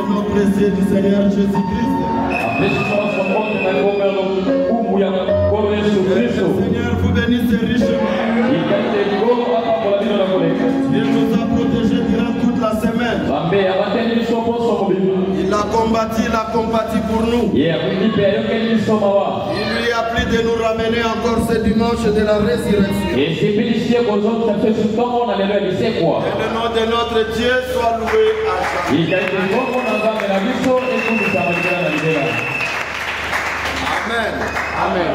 le nom précieux du Seigneur Jésus-Christ. Que le Seigneur vous bénisse richement. Il nous a protégés durant toute la semaine. Il a combattu pour nous. Il lui a plu de nous ramener encore ce dimanche de la résurrection. Et le nom de notre Dieu soit loué à jamais. Amen. Amen.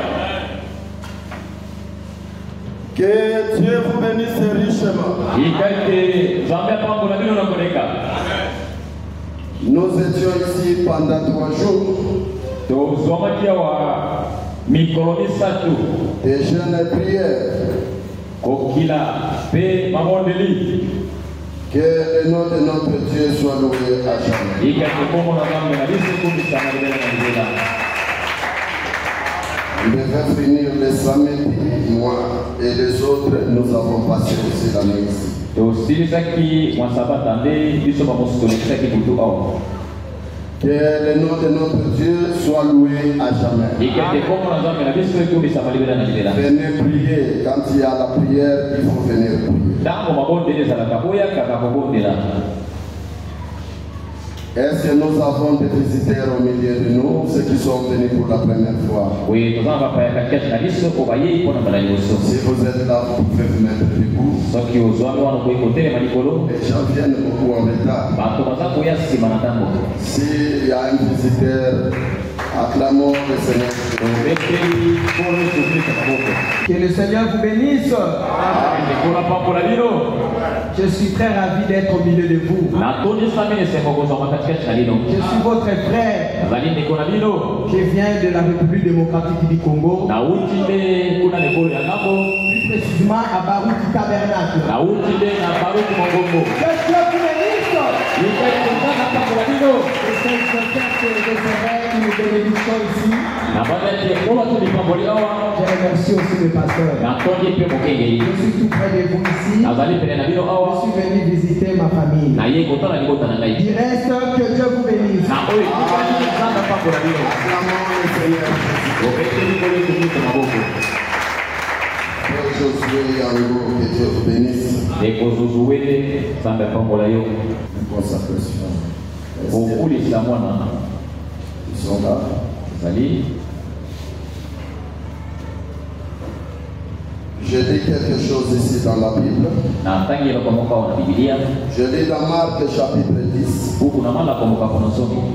Que Dieu vous bénisse richement. Nous étions ici pendant 3 jours. Des jeûnes et prières. Que le nom de notre Dieu soit loué à jamais. On devait finir le samedi, moi et les autres, nous avons passé aussi la nuit ici. Que le nom de notre Dieu soit loué à jamais. Venez prier. Quand il y a la prière, il faut venir prier. Est-ce que nous avons des visiteurs au milieu de nous, ceux qui sont venus pour la première fois? Oui, si vous êtes là, vous pouvez vous mettre debout. Les gens viennent beaucoup en retard. S'il y a un visiteur, acclamons le Seigneur. Que le Seigneur vous bénisse. Je suis très ravi d'être au milieu de vous. Je suis votre frère. Je viens de la République démocratique du Congo. Plus précisément à Baruti Tabernacle. Que Dieu vous bénisse. Une bénédiction ici. Je remercie aussi le pasteur. Je suis tout près de vous ici. Je suis venu visiter ma famille. Du reste, que Dieu vous bénisse. Josué Yango, que Dieu vous bénisse. Ils sont là. Je lis quelque chose ici dans la Bible. Je lis dans Marc chapitre 10.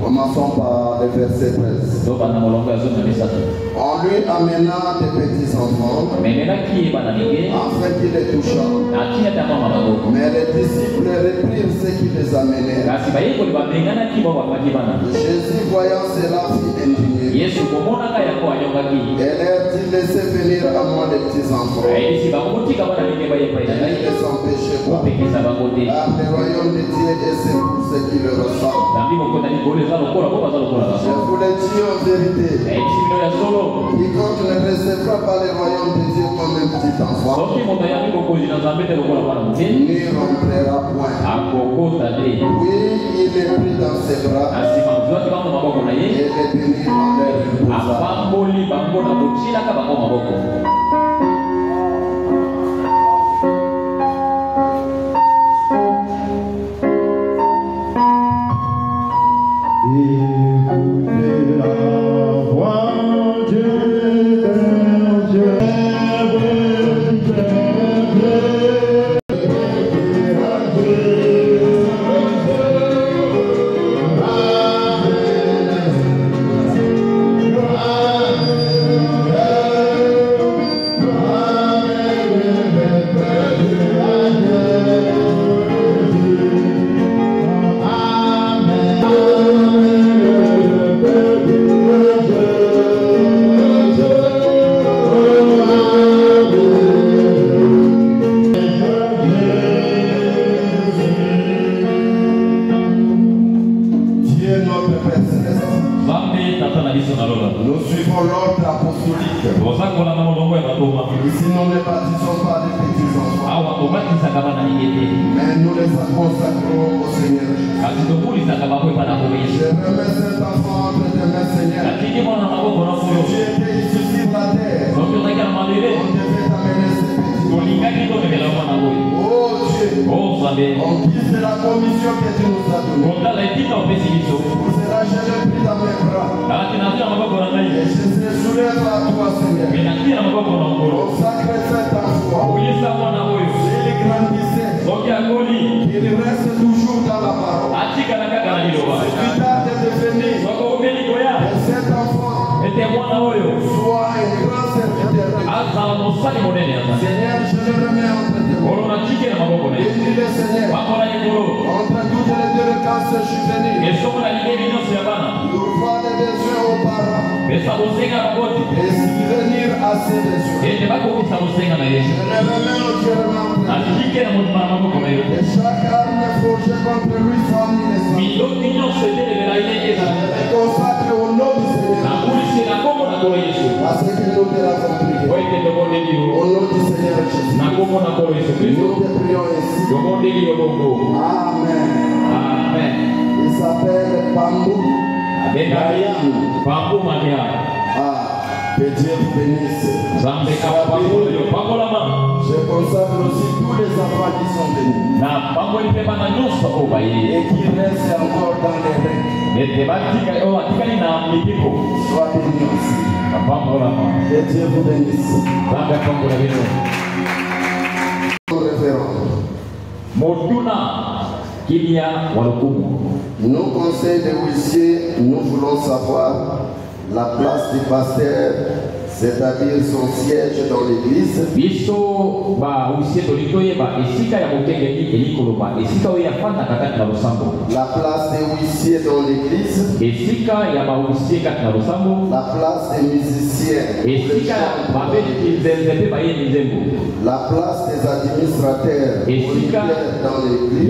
Commençons par le verset 13. On lui amena des petits enfants afin qu'il les touchât. Mais les disciples reprirent ceux qui les amenèrent. Jésus, voyant cela, fut indigné. Et leur dit, laissez venir à moi les petits enfants. Il ne les empêchait pas. Car le royaume de Dieu est pour ceux qui le ressemblent. Je vous le dis en vérité. Quiconque ne recevra pas le royaume de Dieu comme un petit enfant, n'y rentrera point. Oui, il est pris dans ses bras et les bénis en l'air. Nous suivons l'ordre apostolique. Ici, nous ne baptisons pas les petits enfants, mais nous les consacrons au Seigneur Jésus. remets cet enfant entre tes mains, Seigneur. Si tu étais ici sur la terre, on devait t'amener ce petit. Oh Dieu, on quitte la commission que tu nous as donnée. Pour cela, je l'ai pris dans mes bras. Et je se soulève à toi, Seigneur. Consacre cet enfant. S'il grandissait, qu'il reste toujours dans la parole. C'est plus tard de devenir. Et cet enfant soit un grand serviteur. Seigneur, je le remets entre tes mains. Bénis-le, Seigneur. Entre toutes les délicaces, je suis venu. Pour voir les besoins aux parents. Et subvenir à ces besoins. Je le remets entièrement entre tes mains. Et chaque arme forgée contre lui soit mise. Je le consacre au nom du Seigneur. Parce que nous te l'avons prié. Au nom du Seigneur Jésus. Nous te prions ici. Amen. Amen. Il s'appelle Pambou. Que Dieu vous bénisse. Je consacre aussi tous les enfants qui sont venus. Et qui restent encore dans les règles. Sois béni aussi. Que Dieu vous bénisse. Nous, conseil de huissiers, nous voulons savoir la place du pasteur, c'est-à-dire son siège dans l'église. La place des huissiers dans l'église. La place des musiciens. La place des administrateurs dans l'église.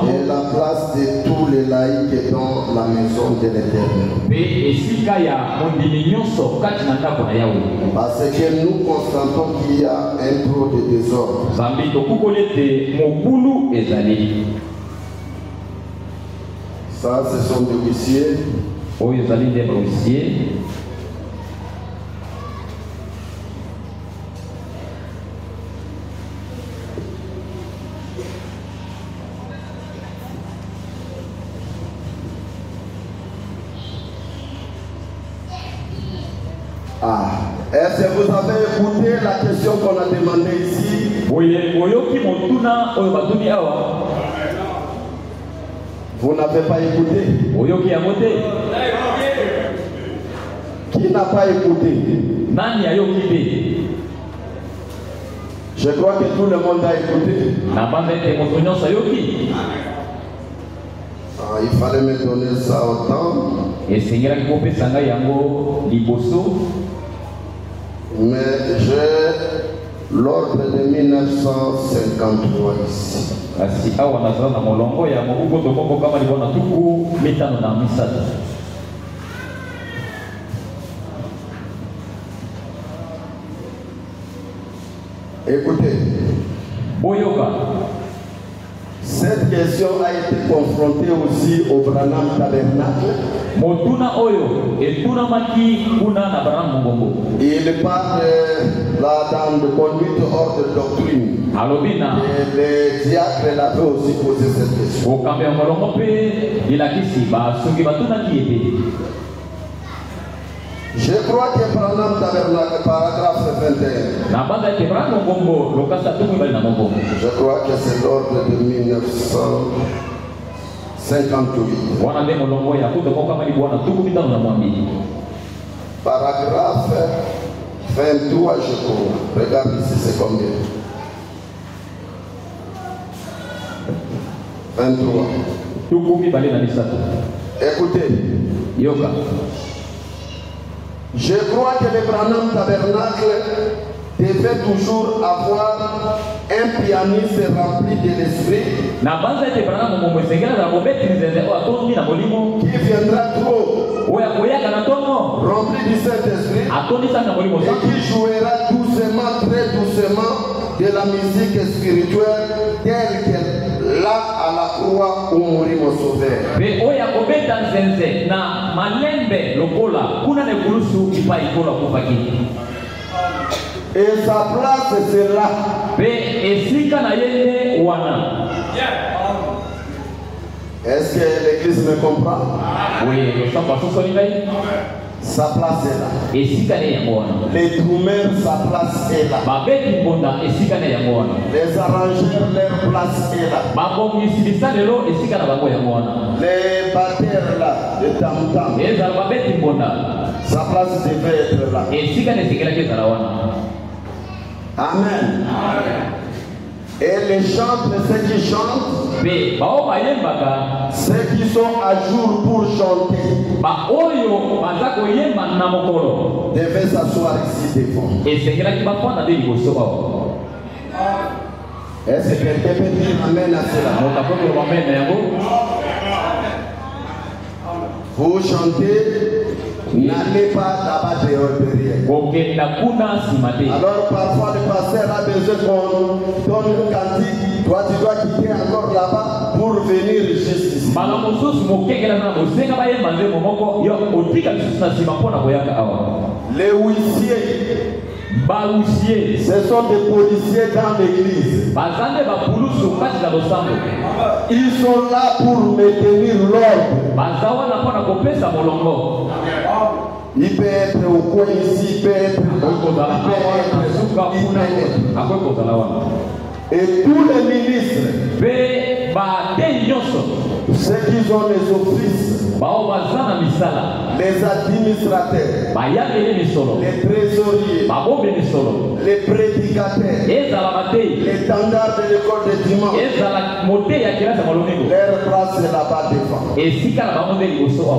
Et la place de tous les laïcs dans la maison de l'Éternel. Parce que nous constatons qu'il y a un trop de désordre. Ça, ce sont des huissiers. Est-ce que vous avez écouté la question qu'on a demandée ici? Vous n'avez pas écouté? Qui n'a pas écouté? Je crois que tout le monde a écouté. Il fallait me donner ça au temps. Mais j'ai l'ordre de 1953 ici. Écoutez, cette question a été confrontée aussi au Branham Tabernacle. Il parle là dans le conduite hors de doctrine. Et les diacres l'avaient aussi posé cette question. Je crois que Branham Tabernacle, paragraphe 21. Je crois que c'est l'ordre de 1958. Paragraphe 23, je crois. Regarde ici, c'est combien? 23. Écoutez. Je crois que le Branham Tabernacle devait toujours avoir un pianiste rempli de l'esprit qui viendra trop rempli du Saint-Esprit et qui jouera doucement, très doucement de la musique spirituelle telle qu'elle l'a à la croix où on mourir mon sauveur. Pe oya kobeta nzenze na malembe lokola kuna ne kulusu ipa ikola kufaki. Et sa place c'est là. Pe esika na yende wana. Est-ce que l'église me comprend? Oui, le sang passe sur l'image. Sa place est là. Esika ne yamona. Les troumeurs, sa place est là. Babeti bonda esika ne yamona. Les arrangeurs, leur place est là. Babongi sibisa lelo esika na bango yamona. Les batteurs là, les tam-tam. Eza babeti bonda. Sa place devait être là. Esika ne sikela ke zalawana. Amen. Et les chantres, ceux qui chantent, ceux qui sont à jour pour chanter, devaient s'asseoir ici devant. Est-ce que quelqu'un peut dire amen à cela? Vous chantez, n'allez pas là-bas derrière. Alors parfois le pasteur a besoin qu'on donne une cantique. Toi tu dois quitter encore là-bas pour venir juste ici. Les huissiers, ce sont des policiers dans l'église. Ils sont là pour maintenir l'ordre. Il peut être au coin ici, il peut être et tous les ministres, ceux qui ont les offices, les administrateurs, les trésoriers, les prédicateurs, les standards de l'école de dimanche, leur place est là-bas devant.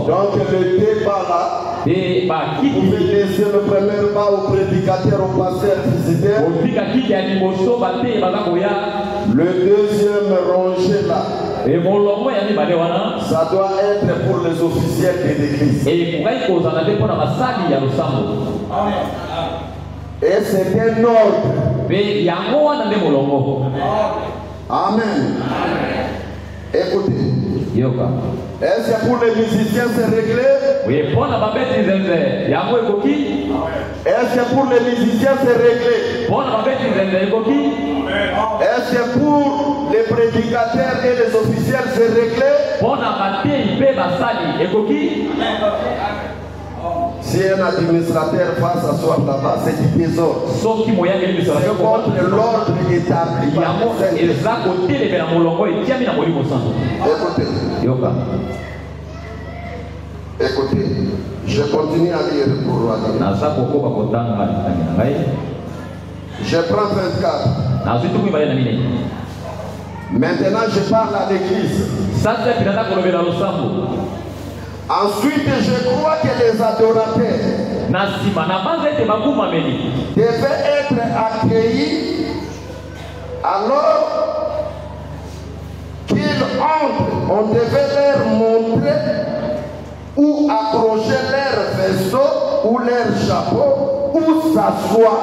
Donc le débat là, vous pouvez laisser le premier pas au prédicateur, au pasteur visiteur. Le deuxième rangé là, ça doit être pour les officiels de l'église. Et c'est un ordre. Amen. Écoutez. Est-ce que pour les musiciens c'est réglé? Est-ce que pour les musiciens c'est réglé? Est-ce que pour les prédicateurs et les officiels c'est réglé? Si un administrateur va s'asseoir là-bas, c'est du désordre. C'est contre l'ordre établi. Écoutez, je continue à lire pour Roi David. Je prends 24. Maintenant, je parle à l'église. Ensuite, je crois que les adorateurs devaient être accueillis alors qu'ils entrent. On devait leur montrer où accrocher leur vaisseau ou leur chapeau, où s'asseoir.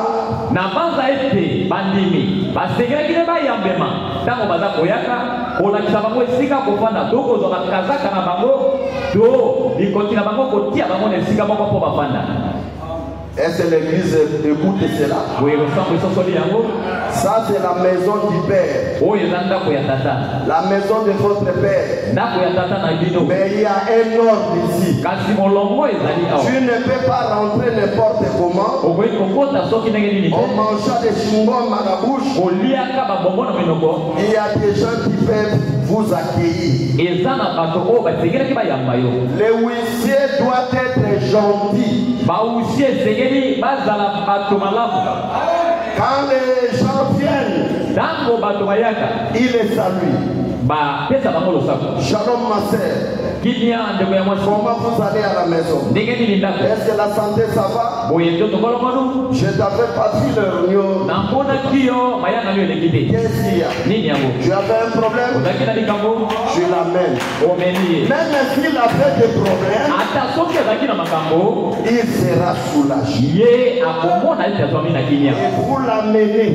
Est-ce que l'église écoute cela? Ça c'est la maison du Père. La maison de votre Père. Mais il y a un ordre ici. Tu ne peux pas rentrer n'importe comment. En mangeant des chewing-gums à la bouche. Il y a des gens qui peuvent vous accueillir. Les huissiers doivent être gentils. Quand les gens viennent, il les salue. Shalom ma sœur. Comment vous allez à la maison? Est-ce que la santé ça va? Je t'avais pas vu le réunion. Qu'est-ce qu'il y a? Tu avais un problème? Je l'amène. Même s'il a fait des problèmes, il sera soulagé. Et vous l'amenez.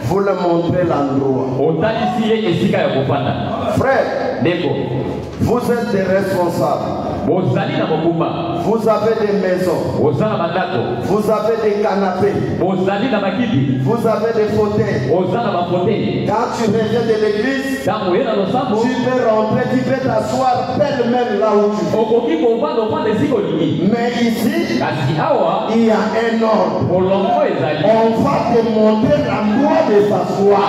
Vous le montrez l'endroit. Frère, vous êtes des responsables. Vous avez des maisons. Vous avez des canapés. Vous avez des fauteuils. Quand tu reviens de l'église, tu peux rentrer, tu peux t'asseoir pêle-mêle là où tu veux. Mais ici, il y a un ordre. On va te montrer l'endroit de s'asseoir.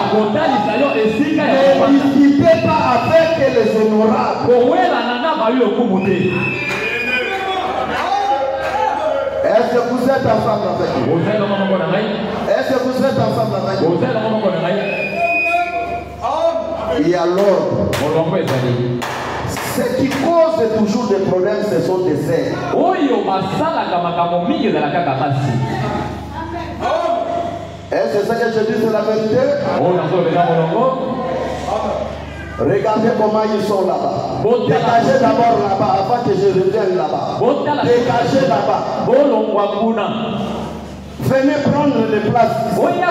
Ne discutez pas avec les honorables. Est-ce que vous êtes ensemble avec nous? Est-ce que vous êtes ensemble avec nous? Il y a l'ordre. Ce qui cause toujours des problèmes, ce sont des ailes. Est-ce que ce que je dis, c'est la vérité? Regardez comment ils sont là-bas. Dégagez d'abord là-bas avant que je revienne là-bas. Dégagez là-bas. Venez prendre les places. Là,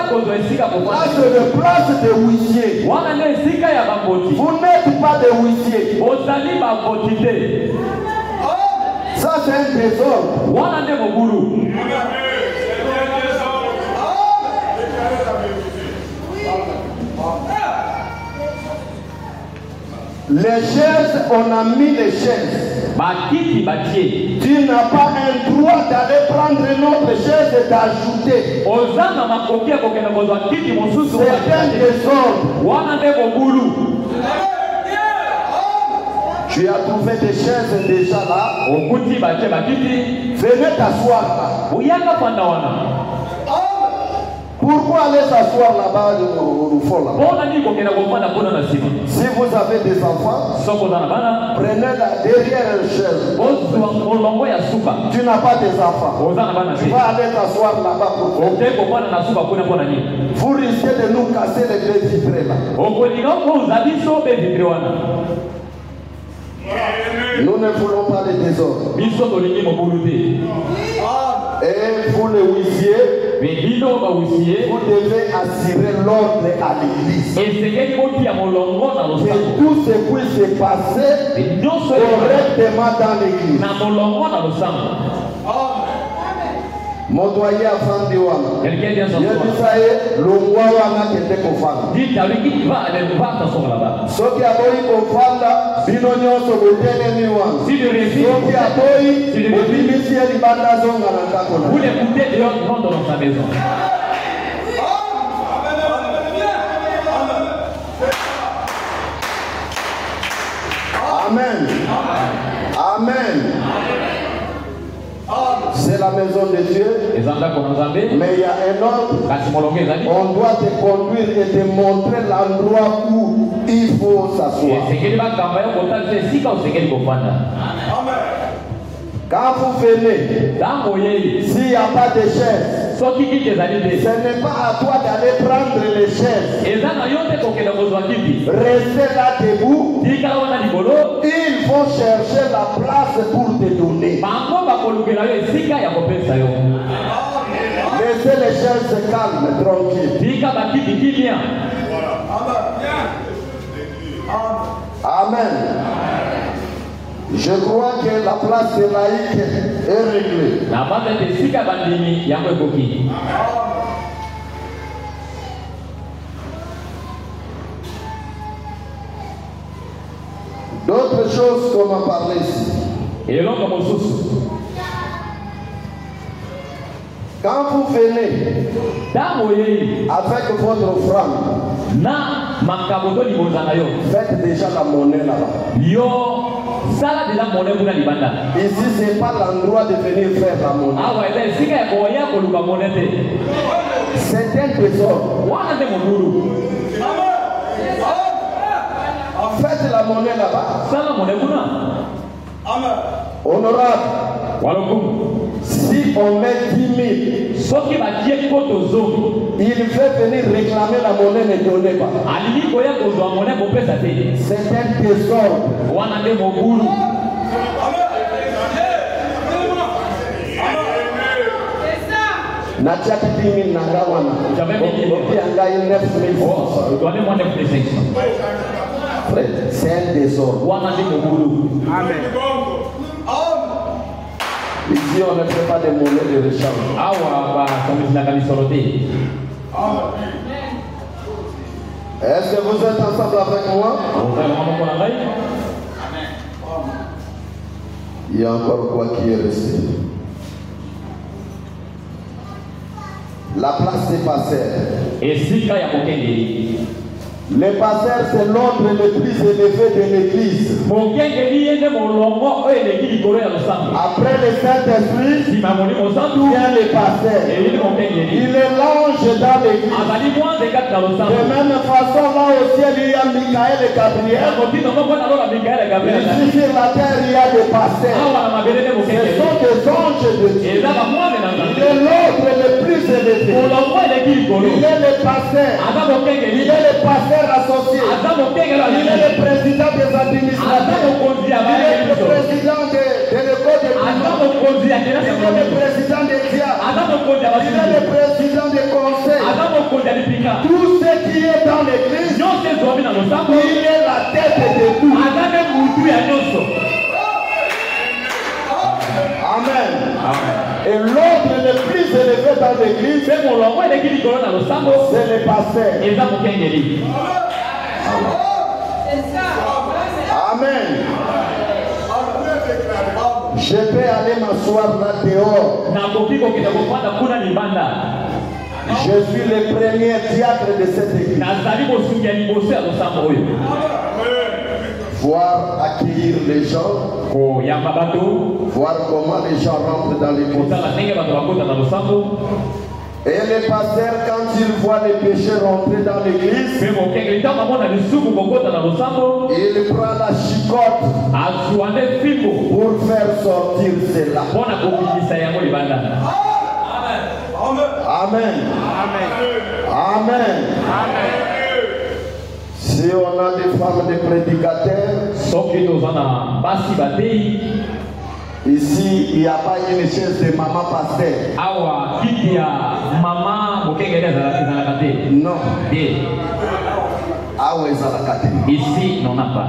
c'est le place de huissier. Vous n'êtes pas des huissiers. Ça, c'est un désordre. Les chaises, on a mis les chaises. Tu n'as pas un droit d'aller prendre une autre chaise et d'ajouter. C'est un désordre. Tu as trouvé des chaises déjà là. Venez t'asseoir là. Pourquoi aller s'asseoir là-bas au fond là? Si vous avez des enfants, prenez-la derrière une chaise. Tu n'as pas des enfants. Tu vas aller t'asseoir là-bas pour vous. Vous risquez de nous casser les baies vitrées là. Nous ne voulons pas les désordres. Et vous les huissiers, vous devez assurer l'ordre à l'église. Que tout ce qui se passer correctement dans l'église. Mon doyer a fandi wana. Yebisaye longwa wana kende kofanda. Soki aboyi kofanda bino nyonso botene ni wana. Soki aboyi obimisi elibanda zonga na ndako na. Vous l'écoutez dehors, rentre dans sa maison. Amen. Amen. C'est la maison de Dieu. Mais il y a un ordre. On doit te conduire et te montrer l'endroit où il faut s'asseoir. Quand vous venez, s'il n'y a pas de chaise, ce n'est pas à toi d'aller prendre les chaises. Restez là debout. Il faut chercher la place pour te donner. Laissez les chaises calmes, tranquilles. Amen. Je crois que la place laïque est réglée. D'autres choses qu'on m'a parlé ici. Quand vous venez avec votre offrande, faites déjà la monnaie là-bas. Ici, ce n'est pas l'endroit de venir faire la monnaie. C'est un désordre. Faites la monnaie là-bas. Honorable. Si on met 10 000, il fait venir réclamer la monnaie, ne donnez pas. C'est un désordre. J'avais mis 9 donnez-moi 9 c'est un désordre. Amen. Ici, on ne fait pas de monnaie de rechange. Est-ce que vous êtes ensemble avec moi? Il y a encore quoi qui est resté? La place des pasteurs. Les pasteurs, c'est l'ordre le plus élevé de l'église. Après le Saint-Esprit, vient les pasteurs. Il est l'ange dans l'église. De même façon, là au ciel, il y a Michael et Gabriel. Ici sur la terre, il y a des pasteurs. Ce sont des anges de Dieu. Il est l'ordre le plus élevé. Il est le pasteur. Il est le pasteur associé. Il est le président des administrateurs. Il est le président de l'école de il est le président des diables. Il est le président des conseils. Tout ce qui est dans l'église, il est la tête de tout. Amen. Et l'ordre le plus élevé dans l'église, c'est le pasteur. Amen. Je peux aller m'asseoir là dehors. Je suis le premier diacre de cette église. Voir accueillir les gens, voir comment les gens rentrent dans l'église. Et les pasteurs, quand ils voient les pécheurs rentrer dans l'église, il prend la chicotte pour faire sortir cela. Amen. Amen. Si on a des femmes de prédicateurs, ici il n'y a pas une chaise de maman pasteur. Non. Ici, on n'en a pas.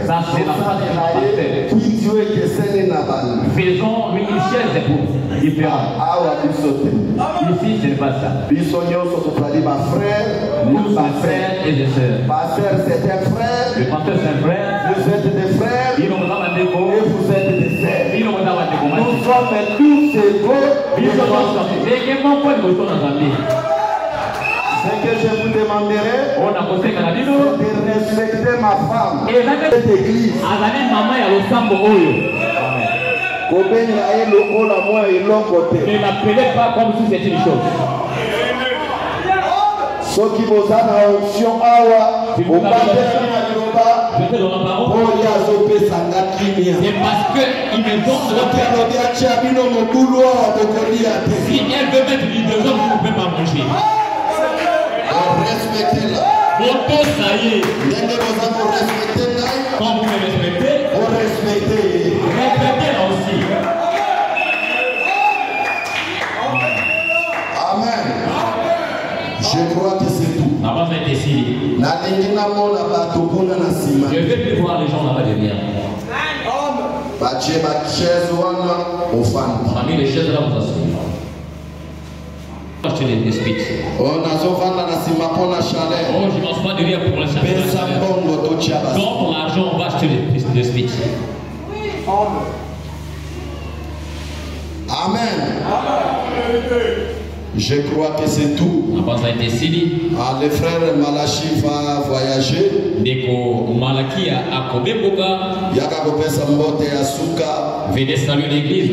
Ça, c'est la face de la pasteur. Faisons une chaise pour différente. Ici, c'est pas ça. Nous sommes frères et des sœurs. Pasteur, c'est un frère. Le pasteur, c'est un frère. Vous êtes des frères. Et vous êtes des sœurs. Nous sommes tous égaux. Ce que je vous demanderai, c'est de respecter ma femme. Cette église. Ne l'appelez pas comme si c'était une chose. Ceux qui vous ont en option, c'est parce qu'il me donne si elle veut mettre du besoin, vous ne pouvez pas manger. Respectez-la. Quand vous me respectez, vous respectez. Respectez-la aussi. Amen. Je crois que c'est tout. La base a été signée. Je ne vais plus voir les gens là-bas derrière. On a mis les chaises là, vous asseyez. Acheter des speech. Oh, je ne mange pas de rien pour la chaleur. Donc, l'argent, on va acheter des speech. Amen. Je crois que c'est tout. La base a été signée. Le frère Malachi va voyager. Deko Malaki a Kobeboka. Venez saluer l'église.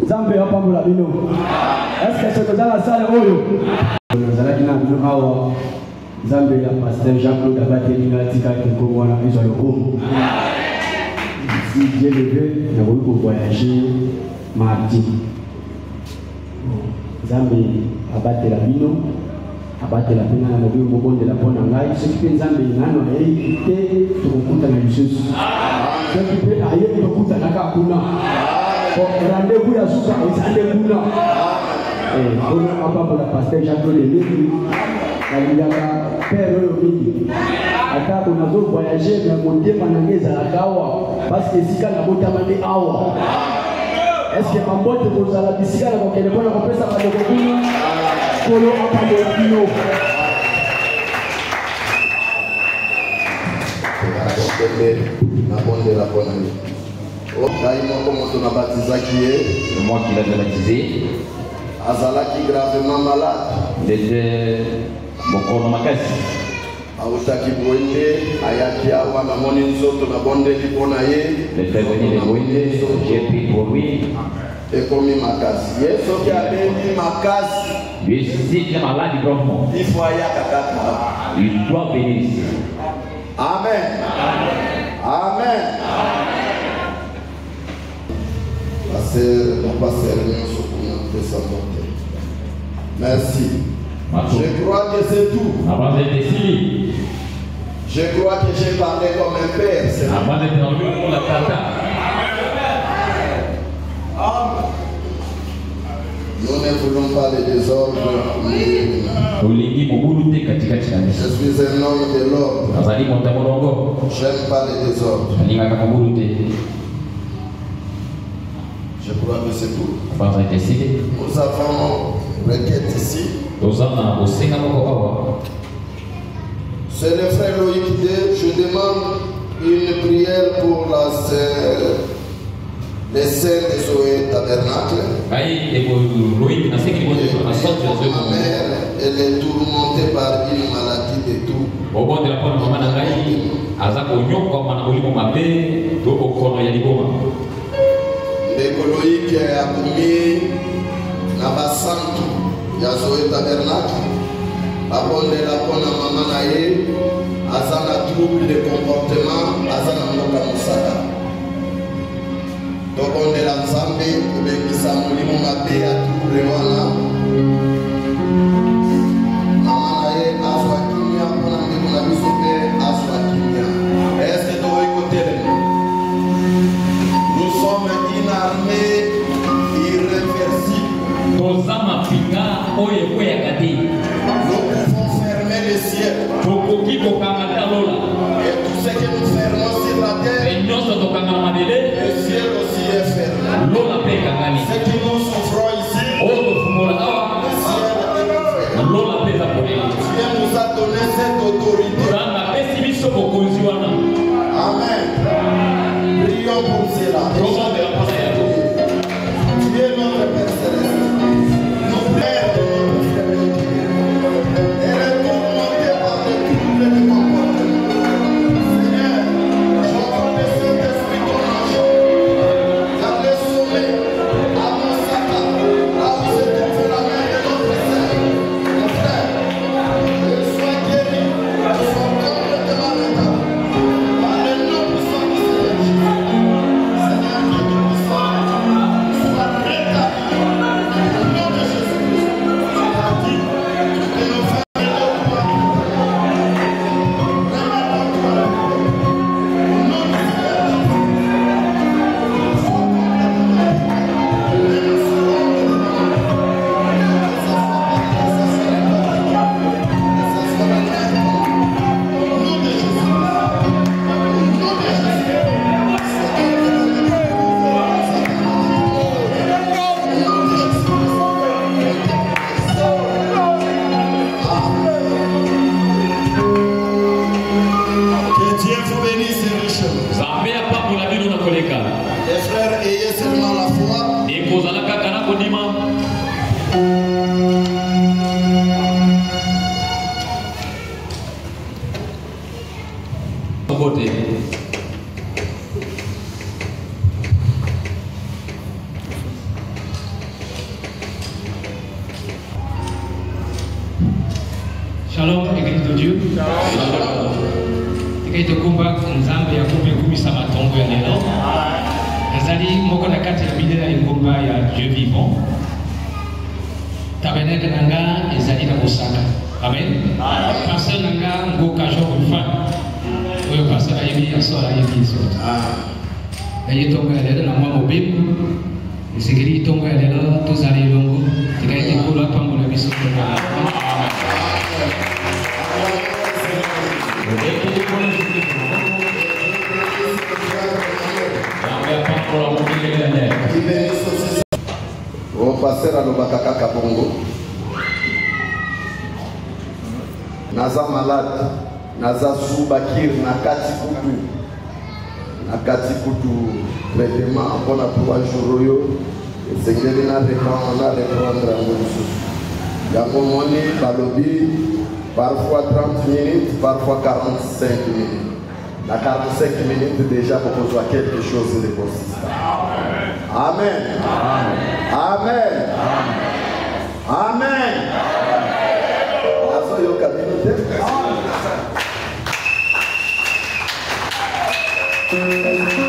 Zambe hapa mula bino. Est-ce que c'est dans la salle oyo? Nous allons dire nous awa. Zambe ya pasteur Jean-Claude Abate Tika Kongwana Isoyoko. Si Dieu le veut, nous allons voyager mardi. Zambe Abate la bino. abate la pena na mobi bonde la pona ngai ce qui nzambe ngano te tukukuta na Yesu ce qui peut aye tukukuta na kakuna ko rendez-vous ya suka isande kuna ono ababa la pasteur Jacques Leleki aliyaka père Leleki ata kuna zo voyager na motema na ngeza la kawa parce que sika na botamande awa est-ce que mambote kozala bisika na kokele pona kopesa baloko kuna kolo apande kino na bonde la bonne c'est moi qui l'avais baptisé. Azalaki gravement malade. Il était beaucoup makasi. Autaki boende ayaki awa na moni nzoto na bonde lipona ye. Le fait venir de boende, j'ai pris pour lui. Et comme makasi. Yeso ki abendi makasi. Lui si il est malade gravement. Il faut ayaka kaka. Il doit venir ici. Amen. Amen. Merci. Je crois que c'est tout. Je crois que j'ai parlé comme un père. Nous ne voulons pas de désordre. Je suis un homme de l'ordre. J'aime pas les désordres. Je crois que c'est tout. Nous avons requête ici. C'est le frère Loïc D. Je demande une prière pour les saints de Zoé Tabernacle. Ma mère, elle est tourmentée par une maladie de tout. Loïc a commis na basantu ya Zoé Tabernacle. Abonde la pona mama na ye azana trouble de comportement azana mboka musaka. Tobonde la nzambe kubengisa mulimo mabe ya trouble wana. Mama na ye azwa kimia pona mbeko na biso pe azwa kimia. Est-ce que toi écoutez? Nous sommes une armée irréversible. Nous pouvons fermer le ciel. Et tout ce que nous fermons sur la terre, le ciel aussi est fermé. Ce que nous souffrons ici, le ciel est ouvert. Dieu nous a donné cette autorité. Amen. Prions pour cela. Dieu notre Père Céleste, nous plaît de notre fidélité. Elle est tourmentée par des troubles de comportement. Seigneur, j'envoie le Saint-Esprit ton ange dans les sommets, à Monsaka, là où se trouve la main de notre Seigneur. Mon frère, qu'il soit guéri, qu'il soit complètement rétabli. Par le nom puissant du Seigneur Jésus. Seigneur Dieu tout-puissant, sois rétabli. Au nom de Jésus-Christ, tu as dit que nous faisons le droit. Au nom du Seigneur Jésus, sois que Dieu vous bénisse richement. Les frères, ayez seulement la foi. Shalom, Église de Dieu. Ekaite kumba nzambe ya kumisa matongo ya lelo. Nazali moko na kati ya bidela ya ngomba ya Dieu vivant. Tabernacle nanga ezali na Osaka. Amen. Pasteur Nanga, Ngo Kajo, Ulfa. Oui, pasteur Aïbi, Assola, Aïbi, et il tombe à l'aide de la main mobile. Et c'est qu'il tombe à l'aide de tous les longs. Il a été coulé par mon ami sur le au pasteur Alobakaka Kabongo. Naza malade, Naza Soubakir, Nakati Kutu. Nakati Kutu, traitement pour 3 jours. Et c'est que on a reprendre un peu. Yango Moni, Balobi, parfois 30 minutes, parfois 45 minutes. Dans 45 minutes déjà pour qu'on soit quelque chose de possible. Amen. Amen. Amen. Amen.